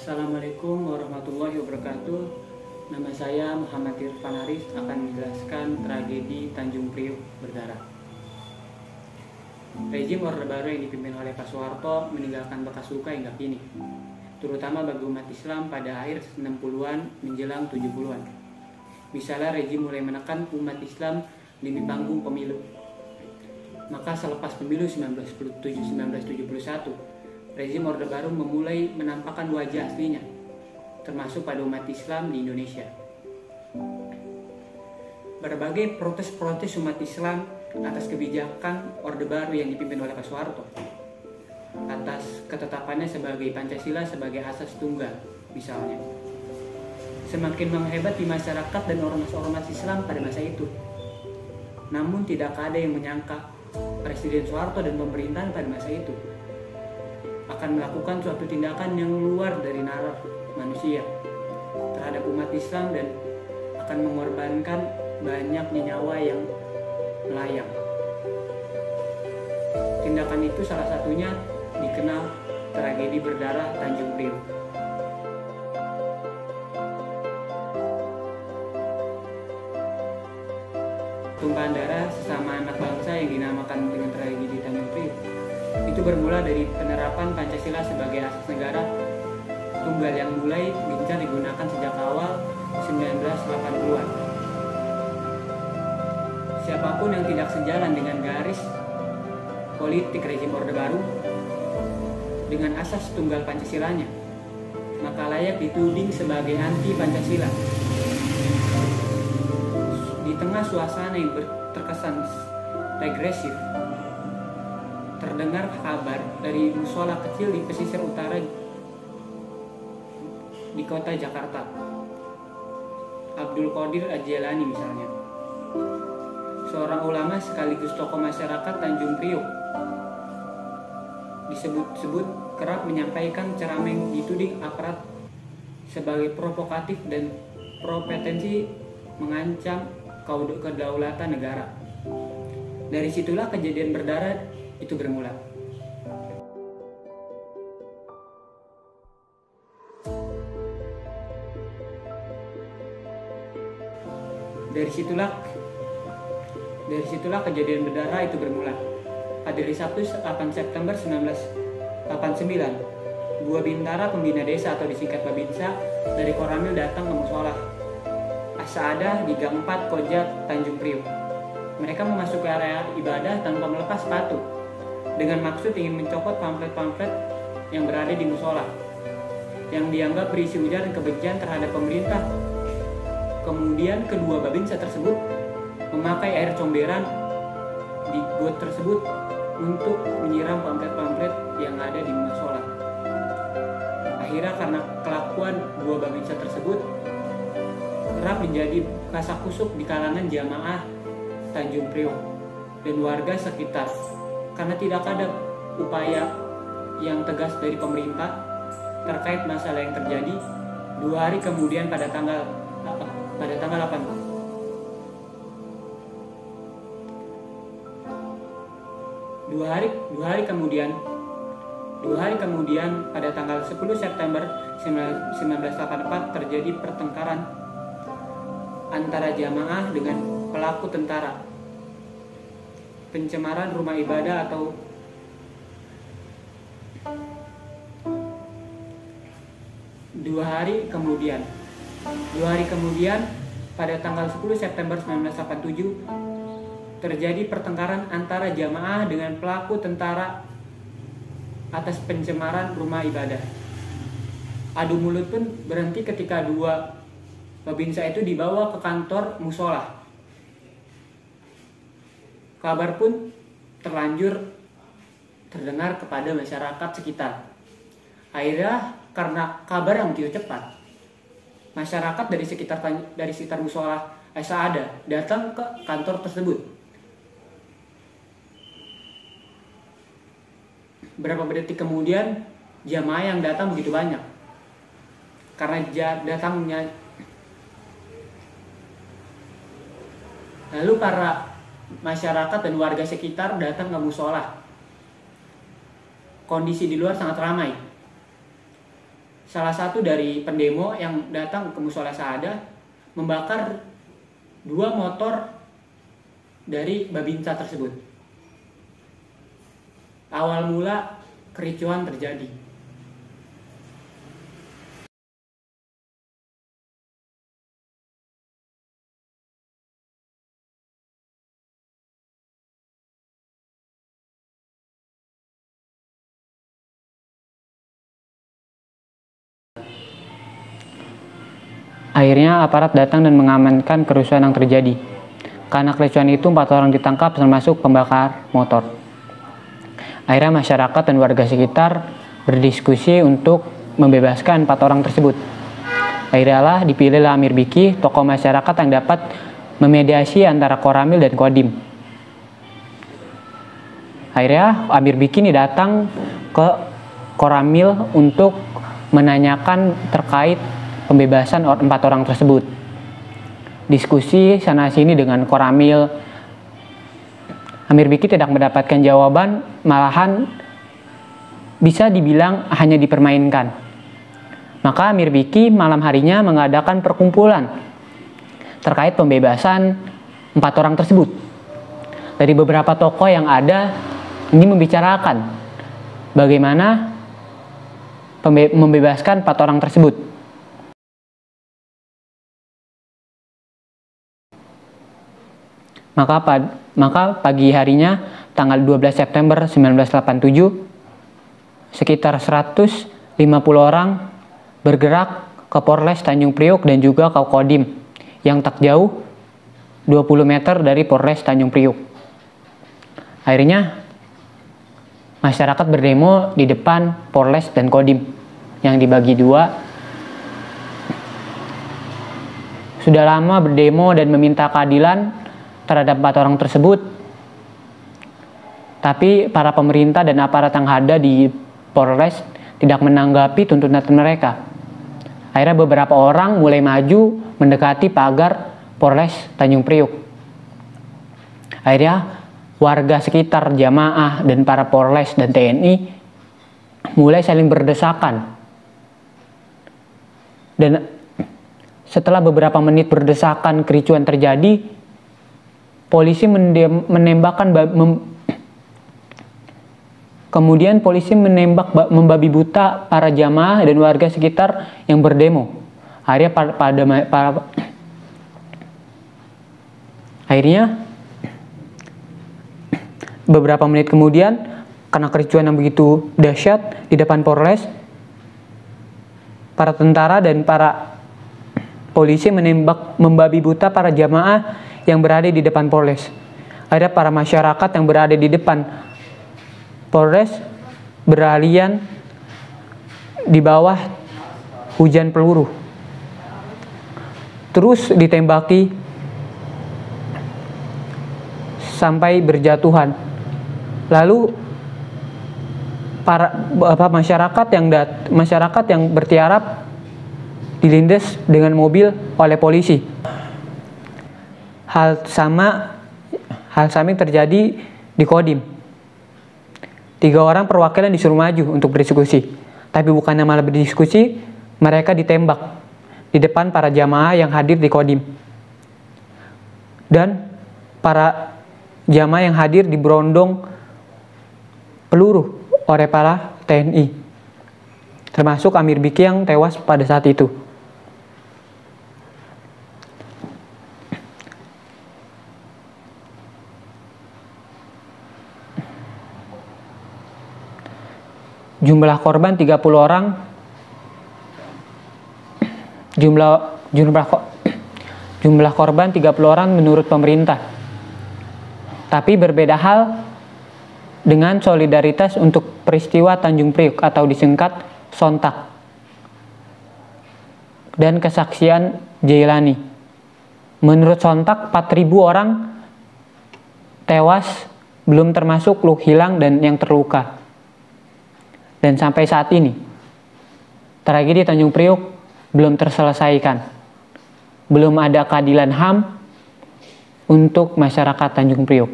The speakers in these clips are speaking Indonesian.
Assalamualaikum warahmatullahi wabarakatuh. Nama saya Muhammad Irfan Haris akan menjelaskan tragedi Tanjung Priok berdarah. Rezim Orde Baru yang dipimpin oleh Pak Soeharto meninggalkan bekas luka hingga kini, terutama bagi umat Islam pada akhir 60-an menjelang 70-an. Misalnya rezim mulai menekan umat Islam di panggung pemilu. Maka selepas pemilu 1971, rezim Orde Baru memulai menampakkan wajah aslinya, termasuk pada umat Islam di Indonesia. Berbagai protes-protes umat Islam atas kebijakan Orde Baru yang dipimpin oleh Pak Soeharto, atas ketetapannya sebagai Pancasila sebagai asas tunggal, misalnya, semakin menghebat di masyarakat dan ormas-ormas Islam pada masa itu. Namun tidak ada yang menyangka Presiden Soeharto dan pemerintahan pada masa itu akan melakukan suatu tindakan yang luar dari nalar manusia terhadap umat Islam dan akan mengorbankan banyak nyawa yang melayang. Tindakan itu salah satunya dikenal tragedi berdarah Tanjung Priok. Tumpahan darah sesama anak bangsa yang dinamakan dengan tragedi Tanjung Priok itu bermula dari penerapan Pancasila sebagai asas negara tunggal yang mulai gencar digunakan sejak awal 1980-an. Siapapun yang tidak sejalan dengan garis politik rezim Orde Baru dengan asas tunggal Pancasilanya, maka layak dituding sebagai anti Pancasila. Di tengah suasana yang terkesan regresif, terdengar kabar dari musola kecil di pesisir utara di kota Jakarta, Abdul Qadir Al-Jailani misalnya, seorang ulama sekaligus tokoh masyarakat Tanjung Priok, disebut-sebut kerap menyampaikan ceramah yang dituding aparat sebagai provokatif dan berpotensi mengancam kedaulatan negara. Dari situlah kejadian berdarah itu bermula. Dari situlah kejadian berdarah itu bermula. Pada hari Sabtu 8 September 1989, dua bintara pembina desa atau disingkat Babinsa dari Koramil datang ke musola As-Saadah di Gang 4 Koja Tanjung Priok. Mereka memasuki area ibadah tanpa melepas sepatu, dengan maksud ingin mencopot pamflet-pamflet yang berada di musola yang dianggap berisi ujaran kebencian terhadap pemerintah. Kemudian kedua babinsa tersebut memakai air comberan di got tersebut untuk menyiram pamflet-pamflet yang ada di musola. Akhirnya karena kelakuan dua babinsa tersebut kerap menjadi kasakusuk di kalangan jamaah Tanjung Priok dan warga sekitar, karena tidak ada upaya yang tegas dari pemerintah terkait masalah yang terjadi. 2 hari kemudian pada tanggal 2 hari kemudian pada tanggal 10 September 1984 terjadi pertengkaran antara jamaah dengan pelaku tentara, pencemaran rumah ibadah atau dua hari kemudian pada tanggal 10 September 1987 terjadi pertengkaran antara jamaah dengan pelaku tentara atas pencemaran rumah ibadah. Adu mulut pun berhenti ketika dua babinsa itu dibawa ke kantor musola. Kabar pun terlanjur terdengar kepada masyarakat sekitar. Akhirnya karena kabar yang begitu cepat, masyarakat dari sekitar musola As-Saadah datang ke kantor tersebut. Beberapa detik kemudian jamaah yang datang begitu banyak. Karena datangnya, lalu para masyarakat dan warga sekitar datang ke musola. Kondisi di luar sangat ramai. salah satu dari pendemo yang datang ke Mushola Saadah membakar 2 motor dari Babinsa tersebut. Awal mula kericuhan terjadi. Akhirnya aparat datang dan mengamankan kerusuhan yang terjadi. Karena kericuhan itu 4 orang ditangkap termasuk pembakar motor. Akhirnya masyarakat dan warga sekitar berdiskusi untuk membebaskan 4 orang tersebut. Akhirnya dipilihlah Amir Biki, tokoh masyarakat yang dapat memediasi antara Koramil dan Kodim. Akhirnya Amir Biki ini datang ke Koramil untuk menanyakan terkait pembebasan 4 orang tersebut. Diskusi sana sini dengan Koramil, Amir Biki tidak mendapatkan jawaban, malahan bisa dibilang hanya dipermainkan. Maka Amir Biki malam harinya mengadakan perkumpulan terkait pembebasan 4 orang tersebut. Dari beberapa tokoh yang ada, ini membicarakan bagaimana membebaskan 4 orang tersebut. Maka pagi harinya tanggal 12 September 1987 sekitar 150 orang bergerak ke Polres Tanjung Priok dan juga ke Kodim yang tak jauh 20 meter dari Polres Tanjung Priok. Akhirnya masyarakat berdemo di depan Polres dan Kodim yang dibagi 2. Sudah lama berdemo dan meminta keadilan terhadap 4 orang tersebut, tapi para pemerintah dan aparat yang ada di Polres tidak menanggapi tuntutan mereka. Akhirnya beberapa orang mulai maju mendekati pagar Polres Tanjung Priok. Akhirnya warga sekitar, jamaah dan para Polres dan TNI mulai saling berdesakan. Dan setelah beberapa menit berdesakan, kericuan terjadi. Polisi kemudian polisi menembak membabi buta para jamaah dan warga sekitar yang berdemo. Akhirnya beberapa menit kemudian, karena kericuan yang begitu dahsyat di depan Polres, para tentara dan para polisi menembak membabi buta para jamaah yang berada di depan Polres. Ada para masyarakat yang berada di depan Polres berlarian di bawah hujan peluru, terus ditembaki sampai berjatuhan. Lalu para masyarakat yang bertiarap dilindas dengan mobil oleh polisi. Hal sama yang terjadi di Kodim. 3 orang perwakilan disuruh maju untuk berdiskusi, tapi bukannya malah berdiskusi, mereka ditembak di depan para jamaah yang hadir di Kodim. Dan para jamaah yang hadir diberondong peluru oleh para TNI, termasuk Amir Biki yang tewas pada saat itu. Jumlah korban 30 orang. Jumlah korban 30 orang menurut pemerintah. Tapi berbeda hal dengan solidaritas untuk peristiwa Tanjung Priok atau disingkat Sontak dan kesaksian Jailani. Menurut Sontak 4.000 orang tewas, belum termasuk hilang dan yang terluka. Dan sampai saat ini, tragedi Tanjung Priok belum terselesaikan. Belum ada keadilan HAM untuk masyarakat Tanjung Priok.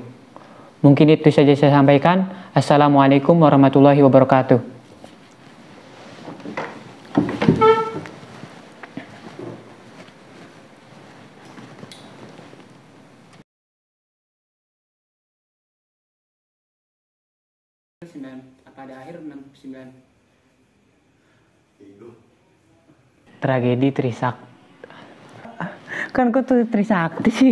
Mungkin itu saja saya sampaikan. Assalamualaikum warahmatullahi wabarakatuh. pada akhir 69. Tragedi Trisakti. Kan kok tuh Trisakti sih?